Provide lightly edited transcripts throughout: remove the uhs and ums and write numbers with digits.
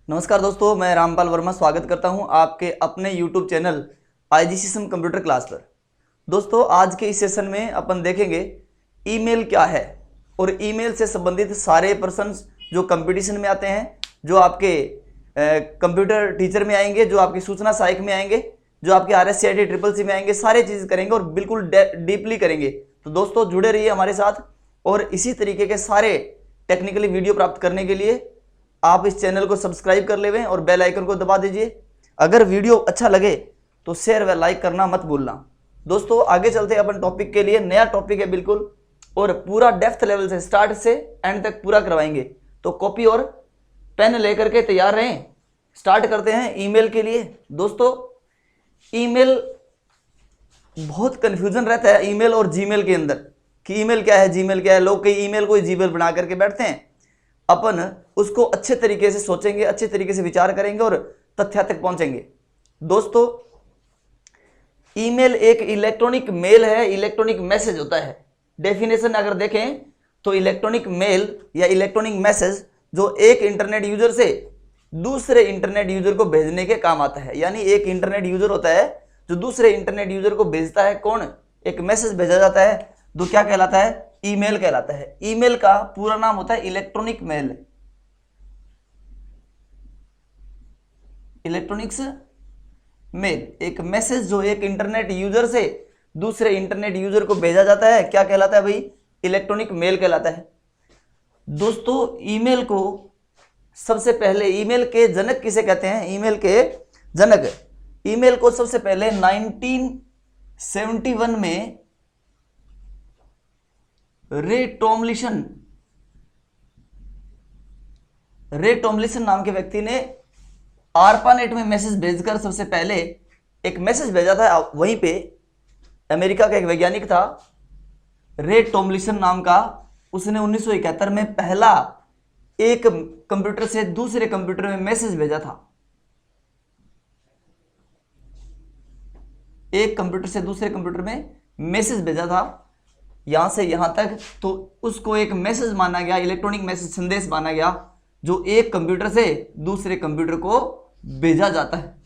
नमस्कार दोस्तों, मैं रामपाल वर्मा स्वागत करता हूं आपके अपने YouTube channel IGCSM computer class पर। दोस्तों, आज के इस सेशन में अपन देखेंगे ईमेल क्या है और ईमेल से संबंधित सारे प्रश्न जो कंपटीशन में आते हैं, जो आपके कंप्यूटर टीचर में आएंगे, जो आपकी सूचना सहायक में आएंगे, जो आपके RSCIT CCC में आएंगे, सारे चीज़ करेंगे और बिल्कुल डीपली करेंगे। तो दोस्तों जुड़े रहिए हमारे साथ और इसी तरीके के सारे टेक्निकली वीडियो प्राप्त करने के लिए आप इस चैनल को सब्सक्राइब कर लेवें और बेल आइकन को दबा दीजिए। अगर वीडियो अच्छा लगे तो शेयर व लाइक करना मत भूलना। दोस्तों आगे चलते हैं अपन टॉपिक के लिए। नया टॉपिक है बिल्कुल और पूरा डेप्थ लेवल से स्टार्ट से एंड तक पूरा करवाएंगे। तो कॉपी और पेन लेकर के तैयार रहें। स्टार्ट करते हैं ईमेल के लिए। दोस्तों ईमेल बहुत कन्फ्यूजन रहता है ईमेल और जीमेल के अंदर कि ईमेल क्या है, जीमेल क्या है। लोग कई ईमेल को जीमेल बना करके बैठते हैं। अपन उसको अच्छे तरीके से सोचेंगे, अच्छे तरीके से विचार करेंगे और तथ्य तक पहुंचेंगे। दोस्तों ईमेल एक इलेक्ट्रॉनिक मेल है, इलेक्ट्रॉनिक मैसेज होता है। डेफिनेशन अगर देखें तो इलेक्ट्रॉनिक मेल या इलेक्ट्रॉनिक मैसेज जो एक इंटरनेट यूजर से दूसरे इंटरनेट यूजर को भेजने के काम आता है। यानी एक इंटरनेट यूजर होता है जो दूसरे इंटरनेट यूजर को भेजता है। कौन? एक मैसेज भेजा जाता है जो क्या कहलाता है? ईमेल कहलाता है। ईमेल का पूरा नाम होता है इलेक्ट्रॉनिक मेल। इलेक्ट्रॉनिक्स मेल एक मैसेज जो एक इंटरनेट यूजर से दूसरे इंटरनेट यूजर को भेजा जाता है, क्या कहलाता है भाई? इलेक्ट्रॉनिक मेल कहलाता है। दोस्तों ईमेल को सबसे पहले, ईमेल के जनक किसे कहते हैं? ईमेल के जनक, ईमेल को सबसे पहले 1971 में रे टॉमलिसन नाम के व्यक्ति ने ARPANET में मैसेज भेजकर सबसे पहले एक मैसेज भेजा था। वहीं पे अमेरिका का एक वैज्ञानिक था रे टॉमलिसन नाम का, उसने 1971 में पहला एक कंप्यूटर से दूसरे कंप्यूटर में मैसेज भेजा था। एक कंप्यूटर से दूसरे कंप्यूटर में मैसेज भेजा था यहां से यहां तक, तो उसको एक मैसेज माना गया, इलेक्ट्रॉनिक मैसेज, संदेश माना गया जो एक कंप्यूटर से दूसरे कंप्यूटर को भेजा जाता है।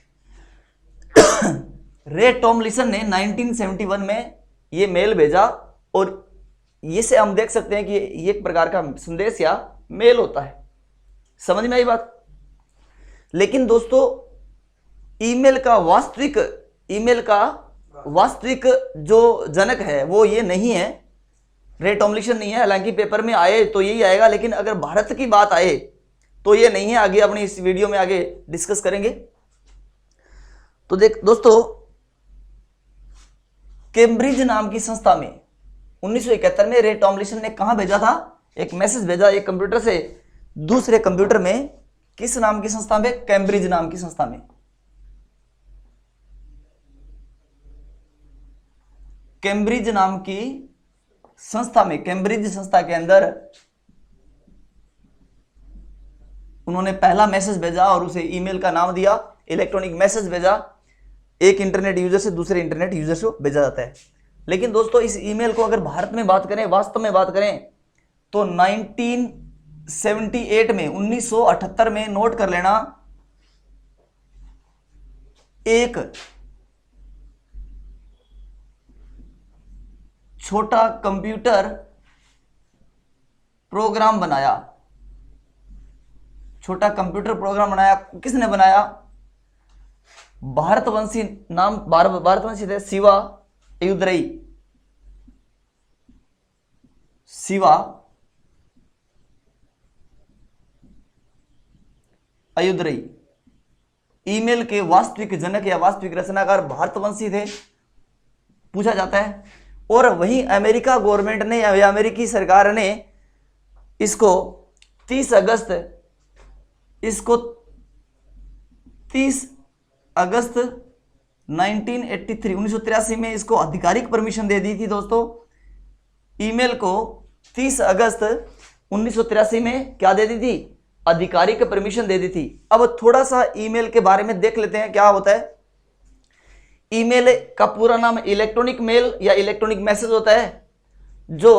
रे टॉमलिसन ने 1971 में ये मेल भेजा और ये से हम देख सकते हैं कि ये एक प्रकार का संदेश या मेल होता है। समझ में आई बात? लेकिन दोस्तों ईमेल का वास्तविक जो जनक है वो ये नहीं है, रे टॉमलिसन नहीं है। हालांकि पेपर में आए तो यही आएगा, लेकिन अगर भारत की बात आए तो ये नहीं है। आगे अपनी इस वीडियो में आगे डिस्कस करेंगे। तो दोस्तों कैम्ब्रिज नाम की संस्था में 1971 में रे टॉमलिसन ने कहां भेजा था? एक मैसेज भेजा एक कंप्यूटर से दूसरे कंप्यूटर में। किस नाम की संस्था में? कैम्ब्रिज नाम की संस्था में। कैम्ब्रिज नाम की संस्था में, कैम्ब्रिज संस्था के अंदर उन्होंने पहला मैसेज भेजा और उसे ईमेल का नाम दिया। इलेक्ट्रॉनिक मैसेज भेजा, एक इंटरनेट यूजर से दूसरे इंटरनेट यूजर से भेजा जाता है। लेकिन दोस्तों इस ईमेल को अगर भारत में बात करें, वास्तव में बात करें तो 1978 में, 1978 में, नोट कर लेना, एक छोटा कंप्यूटर प्रोग्राम बनाया। छोटा कंप्यूटर प्रोग्राम बनाया। किसने बनाया? भारतवंशी थे शिवा अयुदरई ईमेल के वास्तविक जनक या वास्तविक रचनाकार भारतवंशी थे, पूछा जाता है। और वहीं अमेरिका गवर्नमेंट ने या अमेरिकी सरकार ने इसको 30 अगस्त 1983 में इसको आधिकारिक परमिशन दे दी थी। दोस्तों ईमेल को 30 अगस्त 1983 में क्या दे दी थी? आधिकारिक परमिशन दे दी थी। अब थोड़ा सा ईमेल के बारे में देख लेते हैं क्या होता है। ईमेल का पूरा नाम इलेक्ट्रॉनिक मेल या इलेक्ट्रॉनिक मैसेज होता है जो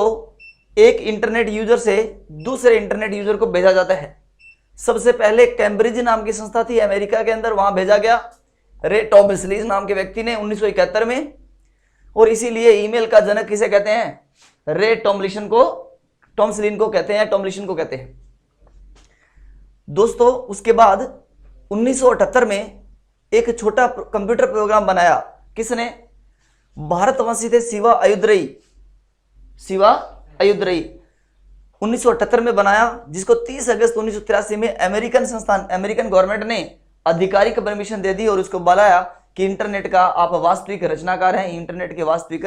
एक इंटरनेट यूजर से दूसरे इंटरनेट यूजर को भेजा जाता है। सबसे पहले कैम्ब्रिज नाम की संस्था थी अमेरिका के अंदर, वहां भेजा गया रे टॉमलिंसन नाम के व्यक्ति ने 1971 में। और इसीलिए ईमेल का जनक किसे कहते हैं? रे टॉमलिंसन को कहते हैं, टॉमलिंसन को कहते हैं। दोस्तों उसके बाद 1978 में एक छोटा कंप्यूटर प्रोग्राम बनाया, किसने? भारतवंशी थे शिवा अयुध्रई 1978 में बनाया, जिसको 30 अगस्त 1983 में अमेरिकन गवर्नमेंट ने आधिकारिक परमिशन दे दी और उसको बुलाया कि इंटरनेट का आप वास्तविक रचनाकार हैं, इंटरनेट के वास्तविक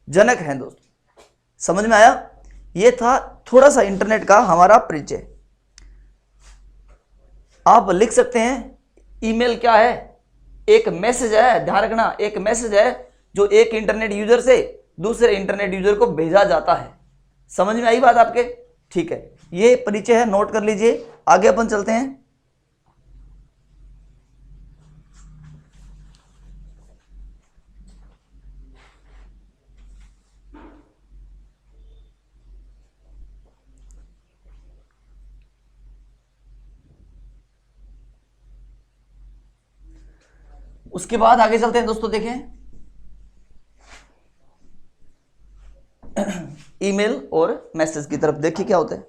जनक हैं। दोस्तों समझ में आया? ये था थोड़ा सा इंटरनेट का हमारा परिचय। आप लिख सकते हैं ईमेल क्या है? एक मैसेज है, ध्यान रखना, एक मैसेज है जो एक इंटरनेट यूजर से दूसरे इंटरनेट यूजर को भेजा जाता है। समझ में आई बात आपके? ठीक है, ये परिचय है, नोट कर लीजिए। आगे अपन चलते हैं। उसके बाद आगे चलते हैं दोस्तों। देखें ईमेल और मैसेज की तरफ, देखिए क्या होता है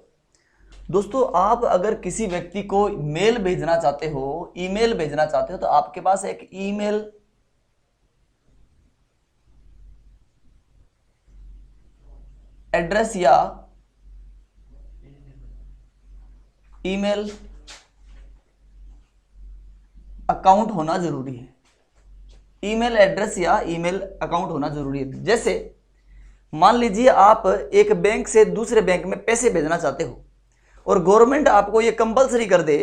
दोस्तों। आप अगर किसी व्यक्ति को मेल भेजना चाहते हो, ईमेल भेजना चाहते हो, तो आपके पास एक ईमेल एड्रेस या ईमेल अकाउंट होना जरूरी है। ईमेल एड्रेस या ईमेल अकाउंट होना जरूरी है। जैसे मान लीजिए आप एक बैंक से दूसरे बैंक में पैसे भेजना चाहते हो और गवर्नमेंट आपको ये कंपलसरी कर दे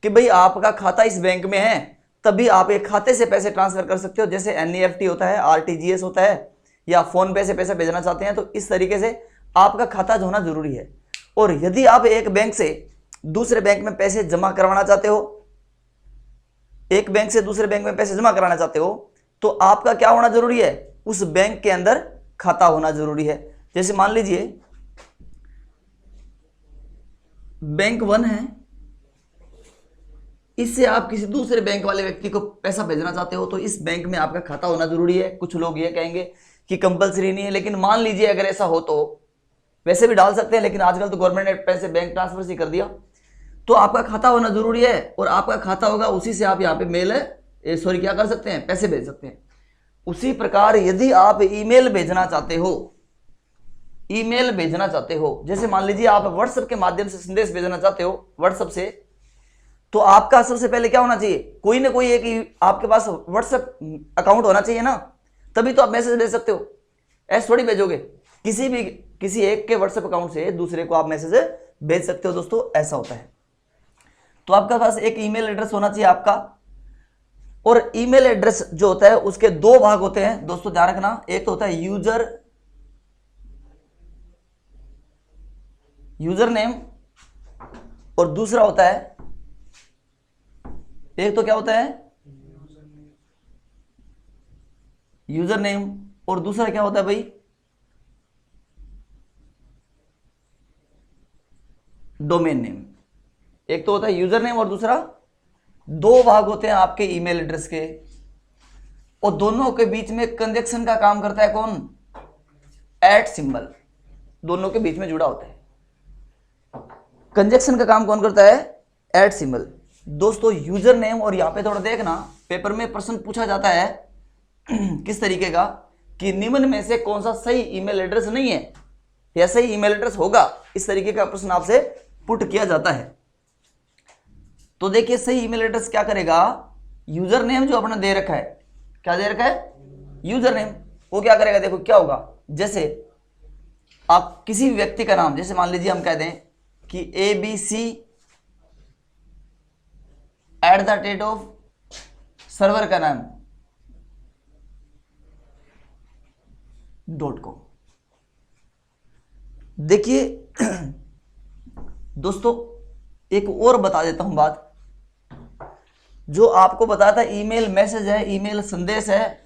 कि भाई आपका खाता इस बैंक में है, तभी आप एक खाते से पैसे ट्रांसफर कर सकते हो। जैसे NEFT होता है, RTGS होता है, या फोन पे से पैसे भेजना चाहते हैं, तो इस तरीके से आपका खाता होना जरूरी है। और यदि आप एक बैंक से दूसरे बैंक में पैसे जमा करवाना चाहते हो, एक बैंक से दूसरे बैंक में पैसे जमा कराना चाहते हो, तो आपका क्या होना जरूरी है? उस बैंक के अंदर खाता होना जरूरी है। जैसे मान लीजिए बैंक 1 है, इससे आप किसी दूसरे बैंक वाले व्यक्ति को पैसा भेजना चाहते हो, तो इस बैंक में आपका खाता होना जरूरी है। कुछ लोग ये कहेंगे कि कंपलसरी नहीं है, लेकिन मान लीजिए अगर ऐसा हो तो वैसे भी डाल सकते हैं, लेकिन आजकल तो गवर्नमेंट ने पैसे बैंक ट्रांसफर से कर दिया, तो आपका खाता होना जरूरी है। और आपका खाता होगा, उसी से आप यहाँ पे क्या कर सकते हैं? पैसे भेज सकते हैं। उसी प्रकार यदि आप ईमेल भेजना चाहते हो, जैसे मान लीजिए आप व्हाट्सएप के माध्यम से संदेश भेजना चाहते हो व्हाट्सएप से, तो आपका सबसे पहले क्या होना चाहिए? कोई ना कोई एक आपके पास व्हाट्सएप अकाउंट होना चाहिए ना, तभी तो आप मैसेज भेज सकते हो। ऐसे थोड़ी भेजोगे, किसी एक के व्हाट्सएप अकाउंट से दूसरे को आप मैसेज भेज सकते हो। दोस्तों ऐसा होता है। तो आपके पास एक ईमेल एड्रेस होना चाहिए आपका। और ईमेल एड्रेस जो होता है उसके 2 भाग होते हैं दोस्तों, ध्यान रखना। एक तो होता है यूजर नेम, और दूसरा होता है, एक तो क्या होता है यूजर नेम, और दूसरा क्या होता है भाई? Domain name. एक तो होता है यूजर नेम और दूसरा, 2 भाग होते हैं आपके ईमेल एड्रेस के, और दोनों के बीच में कंजक्शन का काम करता है कौन? @ सिंबल, दोनों के बीच में जुड़ा होता है। कंजक्शन का काम कौन करता है? @ सिंबल। दोस्तों यूजर नेम, और यहां पे थोड़ा देखना, पेपर में प्रश्न पूछा जाता है किस तरीके का, कि निम्न में से कौन सा सही ईमेल एड्रेस नहीं है या सही ईमेल एड्रेस होगा, इस तरीके का प्रश्न आपसे पुट किया जाता है। तो देखिए सही ईमेल एड्रेस क्या करेगा? यूजर नेम जो अपने दे रखा है, क्या दे रखा है? User name. वो क्या करेगा? देखो क्या होगा। जैसे आप किसी व्यक्ति का नाम, जैसे मान लीजिए हम कह दें कि ABC@, सर्वर का नाम .com। देखिए दोस्तों एक और बता देता हूं बात, जो आपको बताया था ईमेल मैसेज है, ईमेल संदेश है,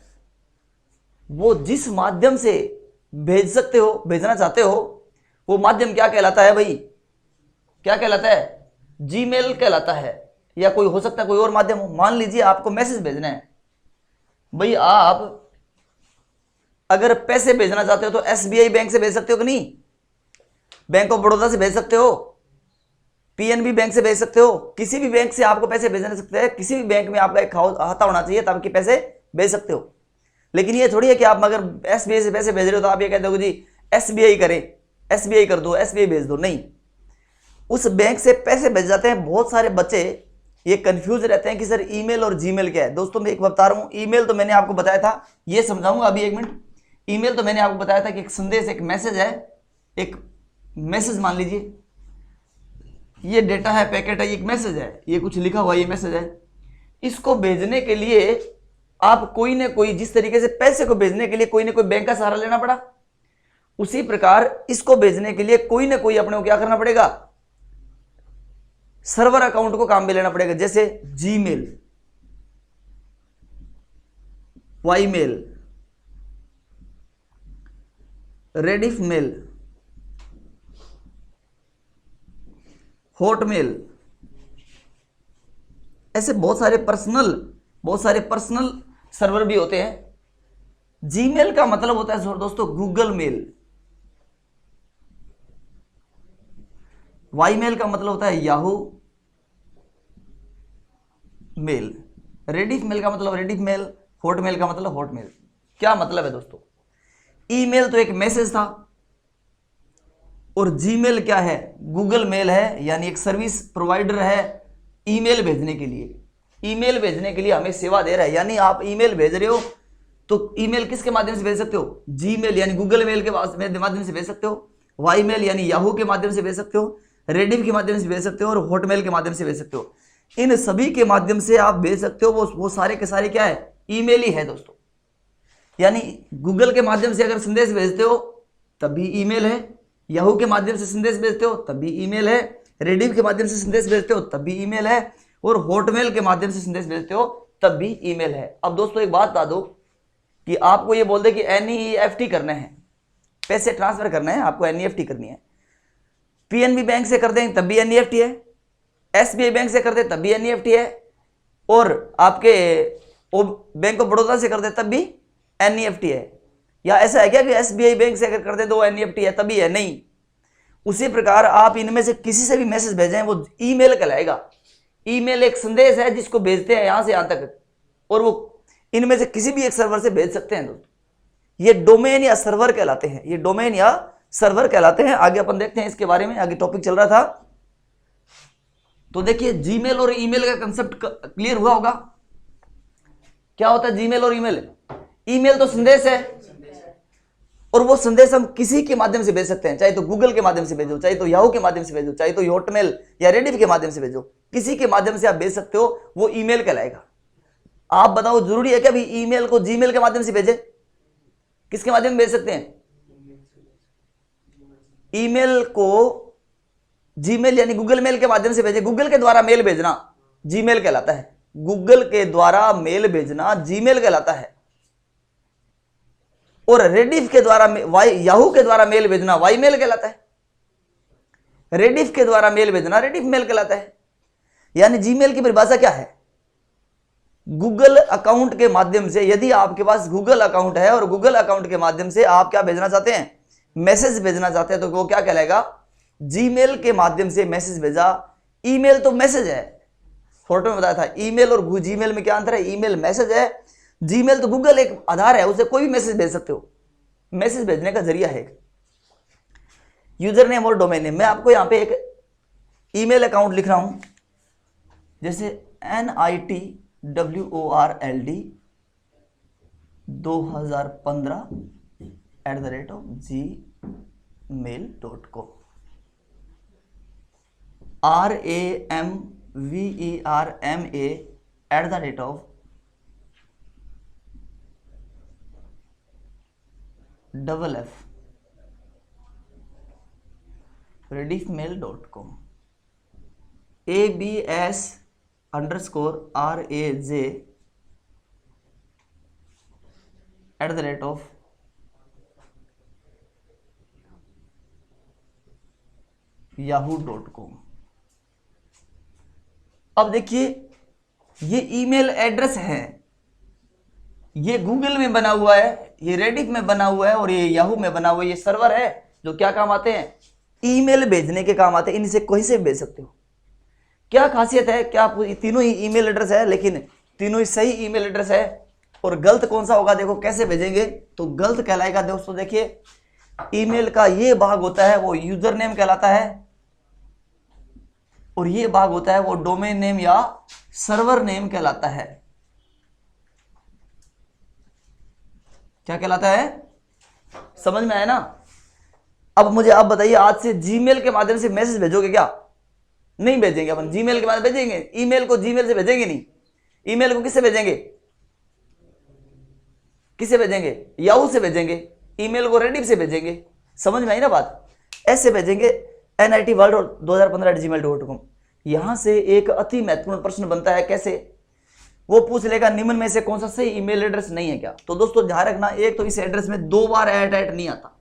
वो जिस माध्यम से भेज सकते हो, भेजना चाहते हो, वो माध्यम क्या कहलाता है भाई? क्या कहलाता है? जीमेल कहलाता है, या कोई हो सकता है कोई और माध्यम हो। मान लीजिए आपको मैसेज भेजना है, भाई आप अगर पैसे भेजना चाहते हो तो एसबीआई बैंक से भेज सकते हो कि नहीं, बैंक ऑफ बड़ौदा से भेज सकते हो, पीएनबी बैंक से भेज सकते हो, किसी भी बैंक से आपको पैसे भेज सकते हैं, किसी भी बैंक में आपका एक खाता होना चाहिए तब कि पैसे भेज सकते हो। लेकिन ये थोड़ी है कि आप अगर एसबीआई से पैसे भेज रहे हो तो आप ये कहते हो जी एसबीआई करें, एसबीआई कर दो, एसबीआई भेज दो, नहीं। उस बैंक से पैसे भेज जाते हैं। बहुत सारे बच्चे ये कंफ्यूज रहते हैं कि सर ईमेल और जीमेल क्या है। दोस्तों मैं एक बता रहा हूं, ईमेल तो मैंने आपको बताया था, ये समझाऊंगा अभी एक मिनट। ईमेल तो मैंने आपको बताया था कि एक संदेश, एक मैसेज है, एक मैसेज मान लीजिए ये डेटा है, पैकेट है, एक मैसेज है, ये कुछ लिखा हुआ ये मैसेज है। इसको भेजने के लिए आप कोई ना कोई, जिस तरीके से पैसे को भेजने के लिए कोई ना कोई बैंक का सहारा लेना पड़ा, उसी प्रकार इसको भेजने के लिए कोई ना कोई अपने को क्या करना पड़ेगा, सर्वर अकाउंट को काम में लेना पड़ेगा। जैसे Gmail, Ymail, Rediff mail, Hotmail, ऐसे बहुत सारे पर्सनल सर्वर भी होते हैं। जीमेल का मतलब होता है दोस्तों गूगल मेल, वाईमेल का मतलब होता है याहू मेल, रेडिफ मेल का मतलब रेडिफ मेल, हॉटमेल का मतलब हॉटमेल। क्या मतलब है दोस्तों, ईमेल तो एक मैसेज था, और जीमेल क्या है, गूगल मेल है, यानी एक सर्विस प्रोवाइडर है ईमेल भेजने के लिए। ईमेल भेजने के लिए हमें सेवा दे रहा है, यानी आप ईमेल भेज रहे हो तो ईमेल किसके माध्यम से भेज सकते हो, जीमेल यानी गूगल मेल के माध्यम से भेज सकते हो, वाईमेल यानी याहू के माध्यम से भेज सकते हो, रेडिफ के माध्यम से भेज सकते हो, और हॉटमेल के माध्यम से भेज सकते हो। इन सभी के माध्यम से आप भेज सकते हो। वो सारे के सारे क्या है, ईमेल ही है दोस्तों। यानी गूगल के माध्यम से अगर संदेश भेजते हो तब भी ईमेल है, याहू के माध्यम से संदेश भेजते हो तब भी ईमेल है, रेडिफ के माध्यम से संदेश भेजते हो तब भी ईमेल है, और हॉटमेल के माध्यम से संदेश भेजते हो तब भी ईमेल है। अब दोस्तों एक बात बता दो कि आपको ये बोल दे कि एनईएफटी करना है, पैसे ट्रांसफर करना है, आपको एनईएफटी करनी है, पीएनबी बैंक से कर दें तब भी एनईएफटी है, एसबीआई बैंक से कर दे तब भी एनईएफटी है, और आपके बैंक ऑफ बड़ौदा से कर दे तब भी एनईएफटी है। या ऐसा है क्या कि एसबीआई बैंक से अगर कर दे तो एनईएफटी है तभी है, नहीं। उसी प्रकार आप इनमें से किसी से भी मैसेज भेजें वो ईमेल कहलाएगा। ईमेल एक संदेश है जिसको भेजते हैं यहां से यहां तक, और वो इनमें से किसी भी एक सर्वर से भेज सकते हैं दोस्तों। ये डोमेन या सर्वर कहलाते हैं, ये डोमेन या सर्वर कहलाते हैं। आगे अपन देखते हैं इसके बारे में, आगे टॉपिक चल रहा था। तो देखिए जीमेल और ईमेल का कंसेप्ट क्लियर हुआ होगा। क्या होता है जीमेल और ईमेल? ईमेल तो संदेश है, और वो संदेश हम किसी के माध्यम से भेज सकते हैं, चाहे तो गूगल के माध्यम से भेजो, चाहे तो याहू के माध्यम से भेजो, चाहे तो हॉटमेल या रेडिफ के माध्यम से भेजो, किसी के माध्यम से आप भेज सकते हो, वो ईमेल कहलाएगा। आप बताओ जरूरी है क्या भी ईमेल को जीमेल के माध्यम से भेजे? किसके माध्यम से भेज सकते हैं? ईमेल को जीमेल यानी गूगल मेल के माध्यम से भेजे। गूगल के द्वारा मेल भेजना जीमेल कहलाता है, गूगल के द्वारा मेल भेजना जीमेल कहलाता है। और रेडिफ के द्वारा याहू के द्वारा मेल भेजना वाईमेल कहलाता है, रेडिफ के द्वारा मेल भेजना रेडिफ मेल कहलाता है। यानी जीमेल की परिभाषा क्या है? गूगल अकाउंट के माध्यम से, यदि आपके पास गूगल अकाउंट है और गूगल अकाउंट के माध्यम से आप क्या भेजना चाहते हैं, मैसेज भेजना चाहते हैं, तो वो क्या कहलाएगा? जीमेल के माध्यम से मैसेज भेजा। ईमेल तो मैसेज है, फोटो में बताया था। ईमेल और जीमेल में क्या अंतर है? ईमेल मैसेज है, जीमेल तो गूगल एक आधार है, उसे कोई भी मैसेज भेज सकते हो, मैसेज भेजने का जरिया है। यूजर नेम और डोमेन नेम, मैं आपको यहां पे एक ईमेल अकाउंट लिख रहा हूं, जैसे NITWORLD2015@gmail.com, RAMVERMA rediffmail.com, ABS_RAJ@yahoo.com। अब देखिए ये ईमेल एड्रेस है, ये गूगल में बना हुआ है, ये रेडिट में बना हुआ है और ये याहू में बना हुआ है। ये सर्वर है जो क्या काम आते हैं, ईमेल भेजने के काम आते हैं। इनसे कोई से भेज सकते हो। क्या खासियत है, क्या तीनों ही ईमेल एड्रेस है, लेकिन तीनों ही सही ईमेल एड्रेस है। और गलत कौन सा होगा, देखो कैसे भेजेंगे तो गलत कहलाएगा। दोस्तों देखिए ईमेल का ये भाग होता है वो यूजर नेम कहलाता है, और ये भाग होता है वो डोमेन नेम या सर्वर नेम कहलाता है। क्या कहलाता है, समझ में आया ना। अब मुझे आप बताइए, आज से जीमेल के माध्यम से मैसेज भेजोगे क्या, नहीं भेजेंगे। अपन जीमेल के माध्यम भेजेंगे, ईमेल को जीमेल से भेजेंगे नहीं। ईमेल को किससे भेजेंगे, किससे भेजेंगे, याहू से भेजेंगे। ईमेल को रेडिट से भेजेंगे। समझ में आई ना बात, ऐसे भेजेंगे nitworld2015@gmail.com। यहां से एक अति महत्वपूर्ण प्रश्न बनता है, कैसे, वो पूछ लेगा निम्न में से कौन सा सही ईमेल एड्रेस नहीं है क्या। तो दोस्तों ध्यान रखना, एक तो इस एड्रेस में 2 बार ऐट नहीं आता,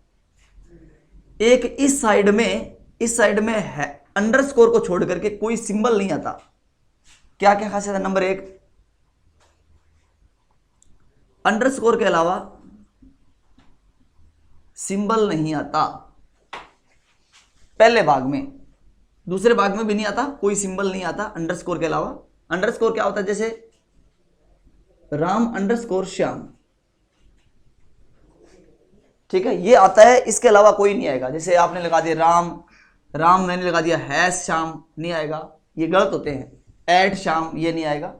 एक इस साइड में है अंडरस्कोर को छोड़ करके कोई सिंबल नहीं आता। क्या क्या खासियत है, नंबर 1 अंडरस्कोर के अलावा सिंबल नहीं आता पहले भाग में, दूसरे भाग में भी नहीं आता, कोई सिंबल नहीं आता अंडरस्कोर के अलावा। अंडरस्कोर क्या होता है, जैसे राम_श्याम, ठीक है, ये आता है, इसके अलावा कोई नहीं आएगा। जैसे आपने लगा दिया राम मैंने लगा दिया #श्याम, नहीं आएगा, ये गलत होते हैं। @श्याम ये नहीं आएगा।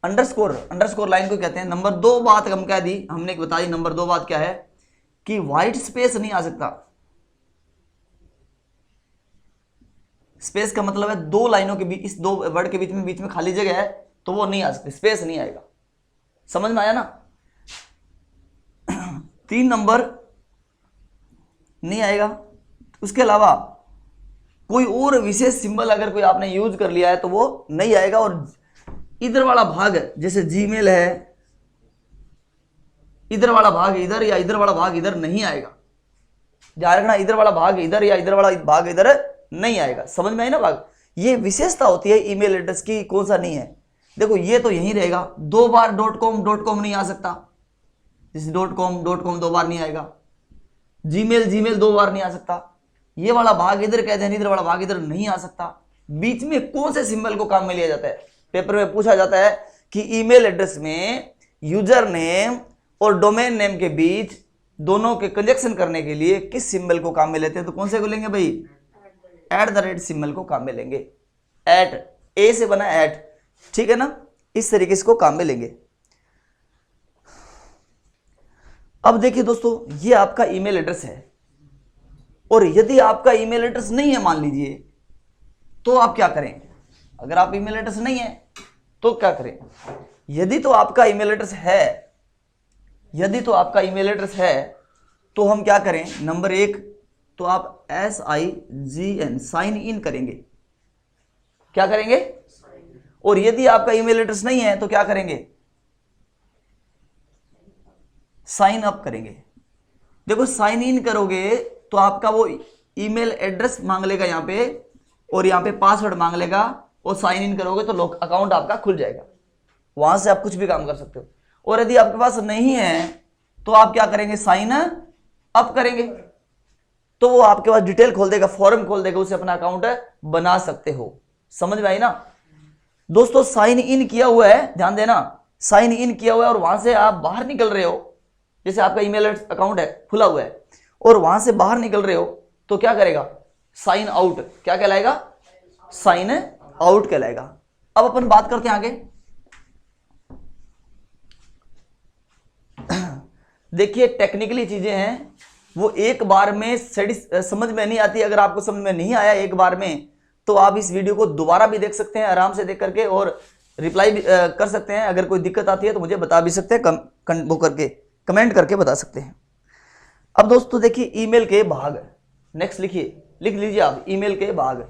अंडरस्कोर लाइन को कहते हैं। नंबर 2 बात हम कह दी, हमने बताई। नंबर 2 बात क्या है कि व्हाइट स्पेस नहीं आ सकता। स्पेस का मतलब है 2 लाइनों के बीच, इस 2 वर्ड के बीच में खाली जगह है तो वो नहीं आ सकती, स्पेस नहीं आएगा। समझ में आया ना। 3 नंबर नहीं आएगा। उसके अलावा कोई और विशेष सिंबल अगर कोई आपने यूज कर लिया है तो वो नहीं आएगा। और इधर वाला भाग जैसे जीमेल है, इधर वाला भाग इधर या इधर वाला भाग इधर नहीं आएगा। ध्यान रखना, इधर वाला भाग इधर या इधर वाला भाग इधर नहीं आएगा। समझ में आई ना भाग, ये विशेषता होती है ईमेल एड्रेस की, कौन सा नहीं है। देखो ये तो यही रहेगा, 2 बार .com नहीं आ सकता, जैसे .com 2 बार नहीं आएगा। जीमेल 2 बार नहीं आ सकता। ये वाला भाग इधर कहते हैं, इधर वाला भाग इधर नहीं आ सकता। बीच में कौन से सिंबल को काम में लिया जाता है, पेपर में पूछा जाता है कि ईमेल एड्रेस में यूजर नेम और डोमेन नेम के बीच दोनों के कंजक्शन करने के लिए किस सिंबल को काम में लेते हैं, तो कौन से को लेंगे भाई, @ सिंबल को काम में लेंगे। ए से बना @, ठीक है ना, इस तरीके से को काम में लेंगे। अब देखिए दोस्तों, ये आपका ईमेल एड्रेस है, और यदि आपका ईमेल एड्रेस नहीं है मान लीजिए, तो आप क्या करें। अगर आप ईमेल एड्रेस नहीं है तो क्या करें। यदि तो आपका ईमेल एड्रेस है, तो हम क्या करें, नंबर 1 तो आप SIGN साइन इन करेंगे। क्या करेंगे, और यदि आपका ईमेल एड्रेस नहीं है तो क्या करेंगे, साइन अप करेंगे। देखो साइन इन करोगे तो आपका वो ईमेल एड्रेस मांग लेगा यहाँ पे, और यहाँ पे पासवर्ड मांग लेगा, और साइन इन करोगे तो लोग अकाउंट आपका खुल जाएगा, वहां से आप कुछ भी काम कर सकते हो। और यदि आपके पास नहीं है तो आप क्या करेंगे, साइन अप करेंगे, तो वो आपके पास डिटेल खोल देगा, फॉर्म खोल देगा, उसे अपना अकाउंट बना सकते हो। समझ में आई ना दोस्तों। साइन इन किया हुआ है, ध्यान देना, साइन इन किया हुआ है और वहां से आप बाहर निकल रहे हो, जैसे आपका ईमेल अकाउंट है खुला हुआ है और वहां से बाहर निकल रहे हो, तो क्या करेगा, साइन आउट। क्या कहलाएगा, साइन आउट कहलाएगा। अब अपन बात करते हैं आगे। देखिए टेक्निकली चीजें हैं, वो एक बार में समझ में नहीं आती। अगर आपको समझ में नहीं आया एक बार में, तो आप इस वीडियो को दोबारा भी देख सकते हैं आराम से देख करके, और रिप्लाई भी कर सकते हैं। अगर कोई दिक्कत आती है तो मुझे बता भी सकते हैं, वो करके कमेंट करके बता सकते हैं। अब दोस्तों देखिए ईमेल के भाग, नेक्स्ट लिख लीजिए आप, ईमेल के भाग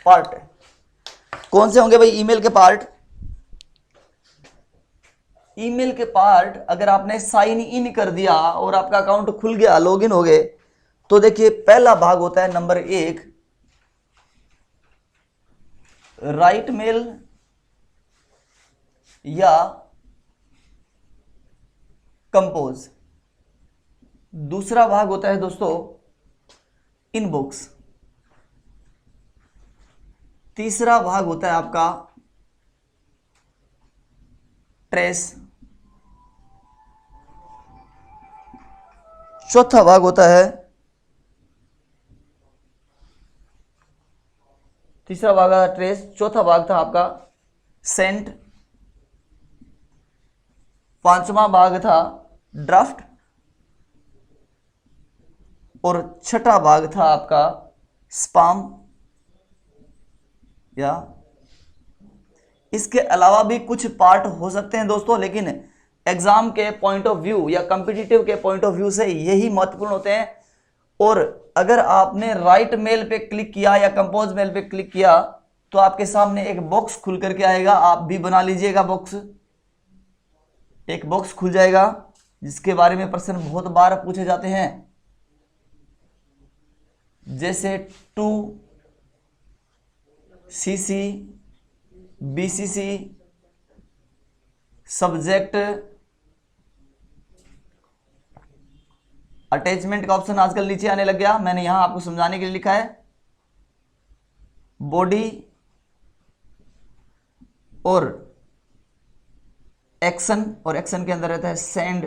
पार्ट कौन से होंगे भाई। ईमेल के पार्ट, ईमेल के पार्ट अगर आपने साइन इन कर दिया और आपका अकाउंट खुल गया, लॉगिन हो गए, तो देखिए पहला भाग होता है नंबर 1 राइट मेल या कंपोज। दूसरा भाग होता है दोस्तों इनबॉक्स। तीसरा भाग होता है आपका ट्रेस। चौथा भाग होता है, तीसरा भाग था ट्रेस, चौथा भाग था आपका सेंट, पांचवा भाग था ड्राफ्ट और छठा भाग था आपका स्पाम। या इसके अलावा भी कुछ पार्ट हो सकते हैं दोस्तों, लेकिन एग्जाम के पॉइंट ऑफ व्यू या कॉम्पिटिटिव के पॉइंट ऑफ व्यू से यही महत्वपूर्ण होते हैं। और अगर आपने राइट मेल पे क्लिक किया या कंपोज मेल पे क्लिक किया तो आपके सामने एक बॉक्स खुल करके आएगा। आप भी बना लीजिएगा बॉक्स, एक बॉक्स खुल जाएगा जिसके बारे में प्रश्न बहुत बार पूछे जाते हैं, जैसे to CC, BCC, subject, attachment का ऑप्शन आजकल नीचे आने लग गया, मैंने यहां आपको समझाने के लिए लिखा है। बॉडी और एक्शन, और एक्शन के अंदर रहता है सेंड,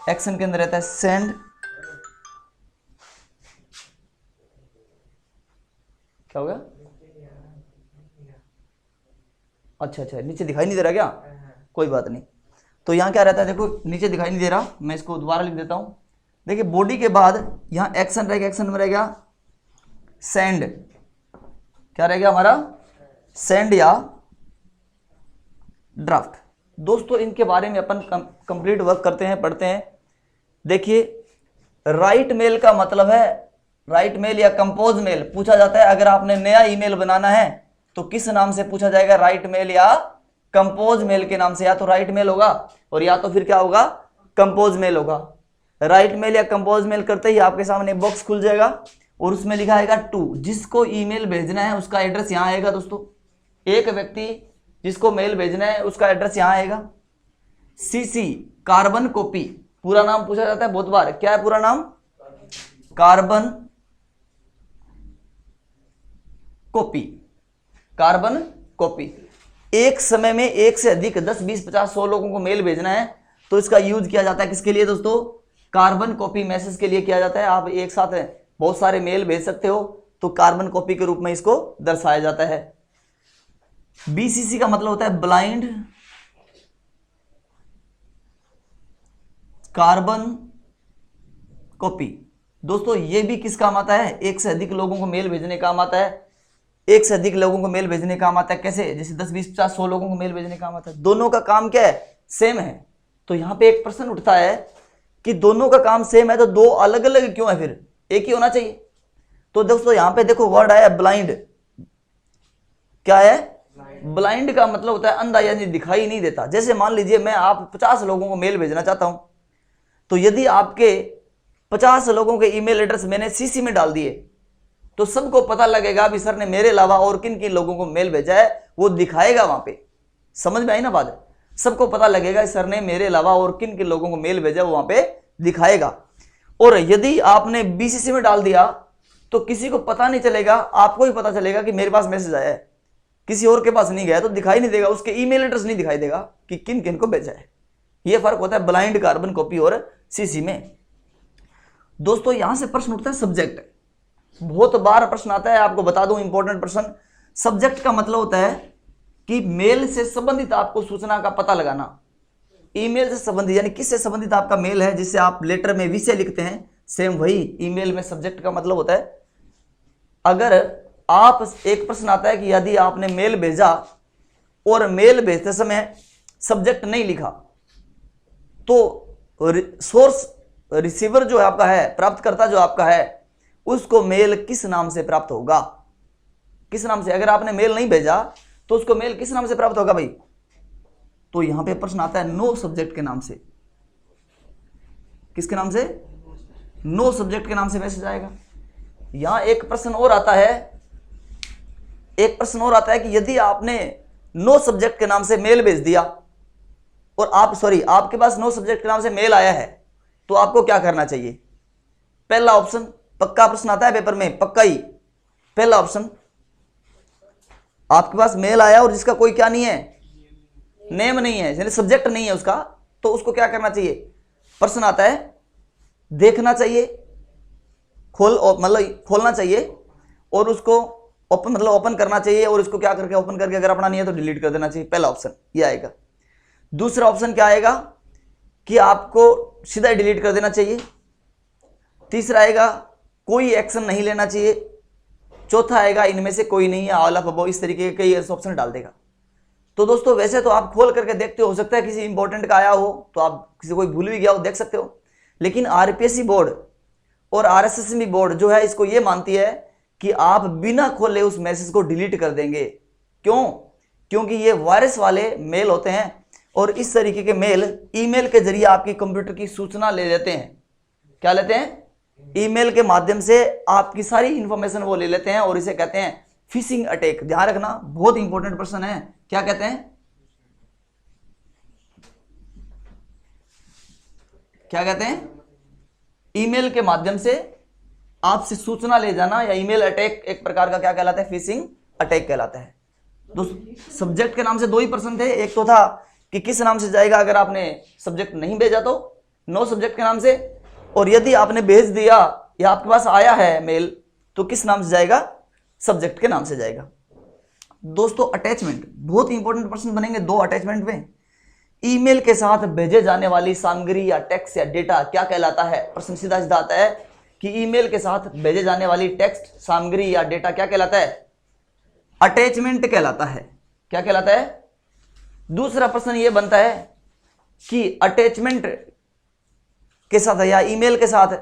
एक्शन के अंदर रहता है सेंड। क्या हो गया? अच्छा, नीचे दिखाई नहीं दे रहा क्या? कोई बात नहीं। तो यहां क्या रहता है, देखो नीचे दिखाई नहीं दे रहा, मैं इसको दोबारा लिख देता हूं। देखिए बॉडी के बाद यहां एक्शन रहेगा, एक्शन में रहेगा सेंड। क्या रहेगा हमारा? सेंड या ड्राफ्ट। दोस्तों इनके बारे में अपन कंप्लीट वर्क करते हैं, पढ़ते हैं। देखिए राइट मेल का मतलब है, राइट मेल या कंपोज मेल पूछा जाता है। अगर आपने नया ईमेल बनाना है तो किस नाम से पूछा जाएगा? राइट मेल या कंपोज मेल के नाम से। या तो राइट मेल होगा और या तो फिर क्या होगा? कंपोज मेल होगा। राइट मेल या कंपोज मेल करते ही आपके सामने बॉक्स खुल जाएगा और उसमें लिखा आएगा टू। जिसको ईमेल भेजना है उसका एड्रेस यहां आएगा दोस्तों। एक व्यक्ति जिसको मेल भेजना है उसका एड्रेस यहां आएगा। सीसी कार्बन कॉपी, पूरा नाम पूछा जाता है बहुत बार। क्या है पूरा नाम? Carbon copy, carbon copy. एक समय में एक से अधिक 10, 20, 50, 100 लोगों को मेल भेजना है तो इसका यूज किया जाता है किसके लिए दोस्तों? कार्बन कॉपी मैसेज के लिए किया जाता है। आप एक साथ बहुत सारे मेल भेज सकते हो तो कार्बन कॉपी के रूप में इसको दर्शाया जाता है। बीसीसी का मतलब होता है ब्लाइंड कार्बन कॉपी। दोस्तों ये भी किस काम आता है? एक से अधिक लोगों को मेल भेजने काम आता है। एक से अधिक लोगों को मेल भेजने काम आता है। कैसे? जैसे 10, 20, 50, 100 लोगों को मेल भेजने काम आता है। दोनों का काम क्या है? सेम है। तो यहां पे एक प्रश्न उठता है कि दोनों का काम सेम है तो दो अलग अलग क्यों है? फिर एक ही होना चाहिए। तो दोस्तों यहां पे देखो वर्ड आया ब्लाइंड। क्या है? ब्लाइंड का मतलब होता है अंधा, यानी दिखाई नहीं देता। जैसे मान लीजिए मैं आप 50 लोगों को मेल भेजना चाहता हूं, तो यदि आपके 50 लोगों के ईमेल एड्रेस मैंने सीसी में डाल दिए तो सबको पता लगेगा भी सर ने मेरे अलावा और किन किन लोगों को मेल भेजा है, वो दिखाएगा वहां पे। समझ में आई ना बात? सबको पता लगेगा सर ने मेरे अलावा और किन किन लोगों को मेल भेजा, वो वहां पे दिखाएगा। और यदि आपने बीसीसी में डाल दिया तो किसी को पता नहीं चलेगा, आपको ही पता चलेगा कि मेरे पास मैसेज आया है, किसी और के पास नहीं गया तो दिखाई नहीं देगा, उसके ईमेल एड्रेस नहीं दिखाई देगा कि किन किन को भेजा है। यह फर्क होता है ब्लाइंड कार्बन कॉपी और सीसी में। दोस्तों यहां से प्रश्न उठता है सब्जेक्ट। बहुत बार प्रश्न आता है, आपको बता दूं इंपॉर्टेंट प्रश्न। सब्जेक्ट का मतलब होता है कि मेल से संबंधित आपको सूचना का पता लगाना। ईमेल से संबंधित यानी किससे संबंधित आपका मेल है, जिससे आप लेटर में विषय लिखते हैं, सेम वही ईमेल में सब्जेक्ट का मतलब होता है। अगर आप एक प्रश्न आता है कि यदि आपने मेल भेजा और मेल भेजते समय सब्जेक्ट नहीं लिखा तो सोर्स रिसीवर जो आपका है, प्राप्तकर्ता जो आपका है, उसको मेल किस नाम से प्राप्त होगा? किस नाम से? अगर आपने मेल नहीं भेजा तो उसको मेल किस नाम से प्राप्त होगा भाई? तो यहां पे प्रश्न आता है नो सब्जेक्ट के नाम से। किसके नाम से? नो सब्जेक्ट के नाम से मैसेज आएगा। यहां एक प्रश्न और आता है एक प्रश्न और आता है कि यदि आपने नो सब्जेक्ट के नाम से मेल भेज दिया और आपके पास नो सब्जेक्ट के नाम से मेल आया है तो आपको क्या करना चाहिए? पहला ऑप्शन, पक्का प्रश्न आता है पेपर में, पक्का ही। पहला ऑप्शन, आपके पास मेल आया और जिसका कोई क्या नहीं है, नेम नहीं है, यानी सब्जेक्ट नहीं है उसका, तो उसको क्या करना चाहिए? प्रश्न आता है, देखना चाहिए, खोलना चाहिए और उसको ओपन करना चाहिए और उसको क्या करके ओपन करके अगर अपना नहीं है तो डिलीट कर देना चाहिए। पहला ऑप्शन ये आएगा। दूसरा ऑप्शन क्या आएगा कि आपको सीधा डिलीट कर देना चाहिए। तीसरा आएगा कोई एक्शन नहीं लेना चाहिए। चौथा आएगा इनमें से कोई नहीं है, ऑल ऑफ अबव, इस तरीके के कई ऑप्शन डाल देगा। तो दोस्तों वैसे तो आप खोल करके देखते हो सकता है किसी इंपॉर्टेंट का आया हो तो आप किसी कोई भूल भी गया हो देख सकते हो, लेकिन आरपीएससी बोर्ड और आरएसएसबी बोर्ड जो है इसको ये मानती है कि आप बिना खोले उस मैसेज को डिलीट कर देंगे। क्यों? क्योंकि ये वायरस वाले मेल होते हैं और इस तरीके के मेल ईमेल के जरिए आपकी कंप्यूटर की सूचना ले लेते हैं। क्या लेते हैं? ईमेल के माध्यम से आपकी सारी इंफॉर्मेशन वो ले लेते हैं और इसे कहते हैं फिशिंग अटैक। ध्यान रखना, बहुत इंपॉर्टेंट प्रश्न है। क्या कहते हैं? क्या कहते हैं? ईमेल के माध्यम से आपसे सूचना ले जाना या ईमेल अटैक एक प्रकार का क्या कहलाता है? फिशिंग अटैक कहलाता है। दोस्तों सब्जेक्ट के नाम से दो ही प्रश्न थे, एक तो था कि किस नाम से जाएगा अगर आपने सब्जेक्ट नहीं भेजा तो, नो सब्जेक्ट के नाम से, और यदि आपने भेज दिया या आपके पास आया है मेल तो किस नाम से जाएगा? सब्जेक्ट के नाम से जाएगा। दोस्तों अटैचमेंट बहुत इंपॉर्टेंट प्रश्न बनेंगे दो अटैचमेंट में। ईमेल के साथ भेजे जाने वाली सामग्री या टेक्स्ट या डेटा क्या कहलाता है? प्रश्न सीधा सीधा आता है कि ईमेल के साथ भेजे जाने वाली टेक्स्ट, सामग्री या डेटा क्या कहलाता है? अटैचमेंट कहलाता है। क्या कहलाता है? दूसरा प्रश्न यह बनता है कि अटैचमेंट के साथ या ईमेल के साथ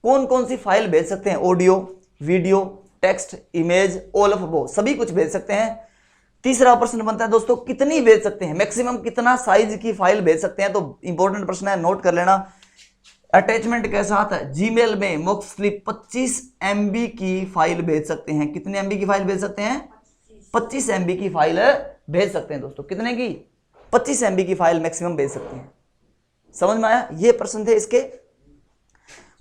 कौन कौन सी फाइल भेज सकते हैं? Audio, video, text, image, all of above, सभी कुछ भेज सकते हैं। तीसरा प्रश्न बनता है दोस्तों कितनी भेज सकते हैं? मैक्सिमम कितना साइज की फाइल भेज सकते हैं? तो इंपॉर्टेंट प्रश्न है, नोट कर लेना। अटैचमेंट के साथ जीमेल में मोस्टली 25 MB की फाइल भेज सकते हैं। कितने MB की फाइल भेज सकते हैं? 25 MB की फाइल भेज सकते हैं दोस्तों। कितने की? 25 MB की फाइल मैक्सिमम भेज सकते हैं। समझ में आया? ये प्रश्न थे इसके।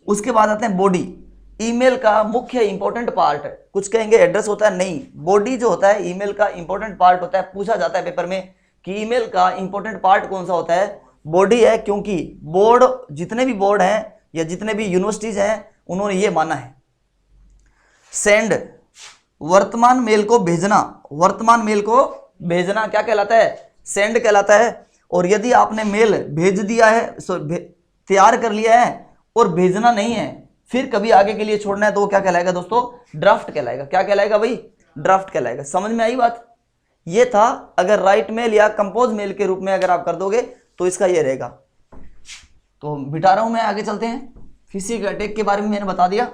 उसके बाद आते हैं बॉडी। ईमेल का मुख्य इंपॉर्टेंट पार्ट, कुछ कहेंगे एड्रेस होता है, नहीं, बॉडी जो होता है ईमेल का इंपॉर्टेंट पार्ट होता है। पूछा जाता है पेपर में कि ईमेल का इंपॉर्टेंट पार्ट कौन सा होता है? बॉडी है, क्योंकि बोर्ड, जितने भी बोर्ड हैं या जितने भी यूनिवर्सिटीज हैं उन्होंने ये माना है। सेंड, वर्तमान मेल को भेजना, वर्तमान मेल को भेजना क्या कहलाता है? सेंड कहलाता है। और यदि आपने मेल भेज दिया है, तैयार कर लिया है और भेजना नहीं है, फिर कभी आगे के लिए छोड़ना है तो वो क्या कहलाएगा दोस्तों? ड्राफ्ट कहलाएगा। क्या कहलाएगा भाई? ड्राफ्ट कहलाएगा। समझ में आई बात? ये था। अगर राइट मेल या कंपोज मेल के रूप में अगर आप कर दोगे तो इसका ये रहेगा। तो बिठा रहा हूं मैं, आगे चलते हैं। फिशिंग अटैक के बारे में मैंने बता दिया,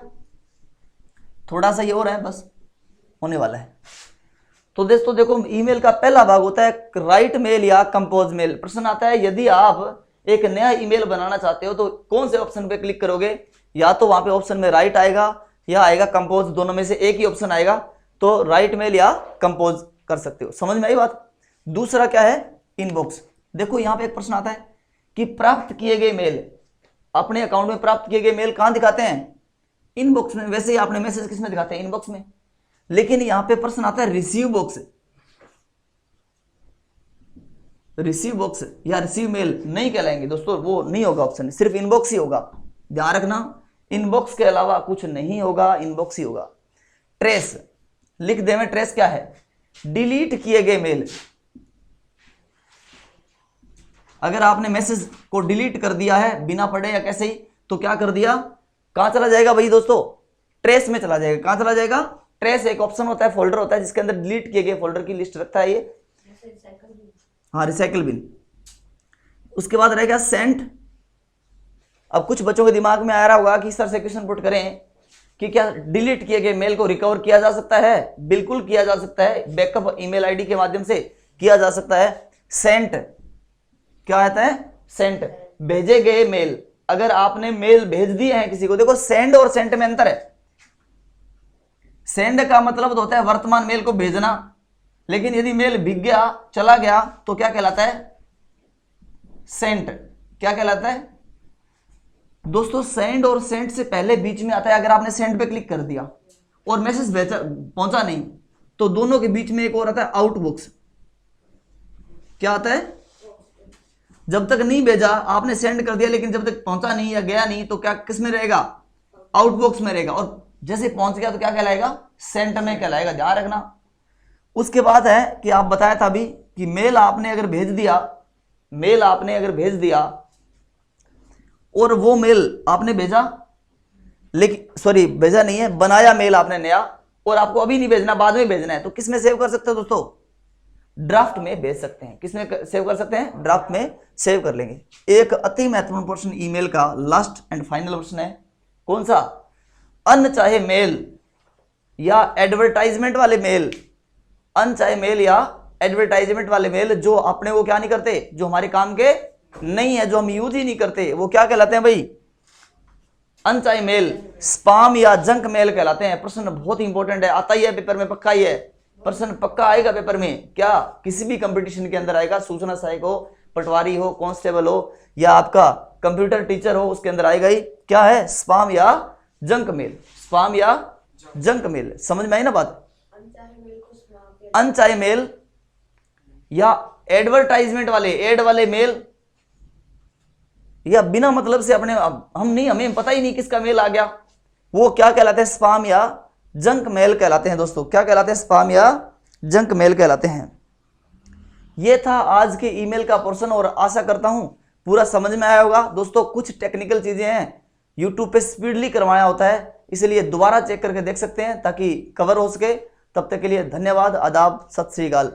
थोड़ा सा ये और है, बस होने वाला है। तो दोस्तों देखो, ईमेल का पहला भाग होता है राइट मेल या कंपोज मेल। प्रश्न आता है यदि आप एक नया ईमेल बनाना चाहते हो तो कौन से ऑप्शन पे क्लिक करोगे? या तो वहां पे ऑप्शन में राइट आएगा या आएगा कंपोज, दोनों में से एक ही ऑप्शन आएगा। तो राइट मेल या कंपोज कर सकते हो। समझ में आई बात? दूसरा क्या है? इनबॉक्स। देखो यहां पे एक प्रश्न आता है कि प्राप्त किए गए मेल, अपने अकाउंट में प्राप्त किए गए मेल कहां दिखाते हैं? इनबॉक्स में। वैसे ही आपने मैसेज किस में दिखाते हैं? इनबॉक्स में। लेकिन यहां पे प्रश्न आता है रिसीव बॉक्स, रिसीव बॉक्स या रिसीव मेल नहीं कहलाएंगे दोस्तों, वो नहीं होगा ऑप्शन, सिर्फ इनबॉक्स ही होगा। ध्यान रखना, इनबॉक्स के अलावा कुछ नहीं होगा, इनबॉक्स ही होगा। ट्रेस, लिख दे में ट्रेस क्या है? डिलीट किए गए मेल। अगर आपने मैसेज को डिलीट कर दिया है बिना पढ़े या कैसे ही, तो क्या कर दिया? कहां चला जाएगा भाई दोस्तों? ट्रेस में चला जाएगा। कहां चला जाएगा? ट्रेस एक ऑप्शन होता है, फोल्डर होता है जिसके अंदर डिलीट किए गए फोल्डर की लिस्ट रखता है ये। हाँ, रिसाइकल बिन। उसके बाद रहेगा सेंट। अब कुछ बच्चों के दिमाग में आ रहा होगा कि सर से क्वेश्चन पुट करें कि क्या डिलीट किए गए मेल को रिकवर किया जा सकता है? बिल्कुल किया जा सकता है, बैकअप ईमेल आईडी के माध्यम से किया जा सकता है। सेंट क्या आता है? सेंट, भेजे गए मेल। अगर आपने मेल भेज दिए हैं किसी को, देखो सेंड और सेंट में अंतर है। सेंड का मतलब तो होता है वर्तमान मेल को भेजना, लेकिन यदि मेल बिक गया, चला गया, तो क्या कहलाता है? सेंट। क्या कहलाता है दोस्तों? सेंड और सेंट से पहले बीच में आता है, अगर आपने सेंड पे क्लिक कर दिया और मैसेज भेजा पहुंचा नहीं, तो दोनों के बीच में एक और आता है आउटबॉक्स। क्या आता है? जब तक नहीं भेजा, आपने सेंड कर दिया लेकिन जब तक पहुंचा नहीं या गया नहीं, तो क्या किस में रहेगा? आउटबॉक्स में रहेगा। और जैसे पहुंच गया तो क्या कहलाएगा? सेंट में कहलाएगा, ध्यान रखना। उसके बाद है कि आप बताया था अभी कि मेल आपने अगर भेज दिया, मेल आपने अगर भेज दिया और वो मेल आपने भेजा, लेकिन सॉरी भेजा नहीं है, बनाया मेल आपने नया, और आपको अभी नहीं भेजना, बाद में भेजना है, तो किस में सेव कर सकते हो दोस्तों? ड्राफ्ट में भेज सकते हैं। किस में सेव कर सकते हैं? ड्राफ्ट में सेव कर लेंगे। एक अति महत्वपूर्ण प्रश्न ईमेल का लास्ट एंड फाइनल प्रश्न है, कौन सा? अनचाहे मेल या एडवर्टाइजमेंट वाले मेल, अनचाहे मेल या एडवर्टाइजमेंट वाले मेल जो अपने वो क्या नहीं करते, जो हमारे काम के नहीं है, जो हम यूज ही नहीं करते, वो क्या कहलाते हैं भाई? अनचाहे मेल। स्पैम या जंक मेल कहलाते हैं। प्रश्न बहुत इंपॉर्टेंट है, आता ही है पेपर में, पक्का ही है, प्रश्न पक्का आएगा पेपर में। क्या किसी भी कंपटीशन के अंदर आएगा, सूचना सहायक हो, पटवारी हो, कांस्टेबल हो, या आपका कंप्यूटर टीचर हो, उसके अंदर आएगा ही। क्या है? स्पैम या जंक मेल। स्पैम या जंक मेल, समझ में आई ना बात? अनचाहे मेल या एडवर्टाइजमेंट वाले, एड वाले मेल, या बिना मतलब से अपने हमें पता ही नहीं किसका मेल आ गया, वो क्या कहलाते हैं? स्पैम या जंक मेल कहलाते हैं दोस्तों। क्या कहलाते हैं? स्पैम या जंक मेल कहलाते हैं। ये था आज के ईमेल का पोर्शन, और आशा करता हूं पूरा समझ में आया होगा दोस्तों। कुछ टेक्निकल चीजें हैं, यूट्यूब पे स्पीडली करवाया होता है, इसलिए दोबारा चेक करके देख सकते हैं ताकि कवर हो सके। तब तक के लिए धन्यवाद, आदाब, सत श्री अकाल।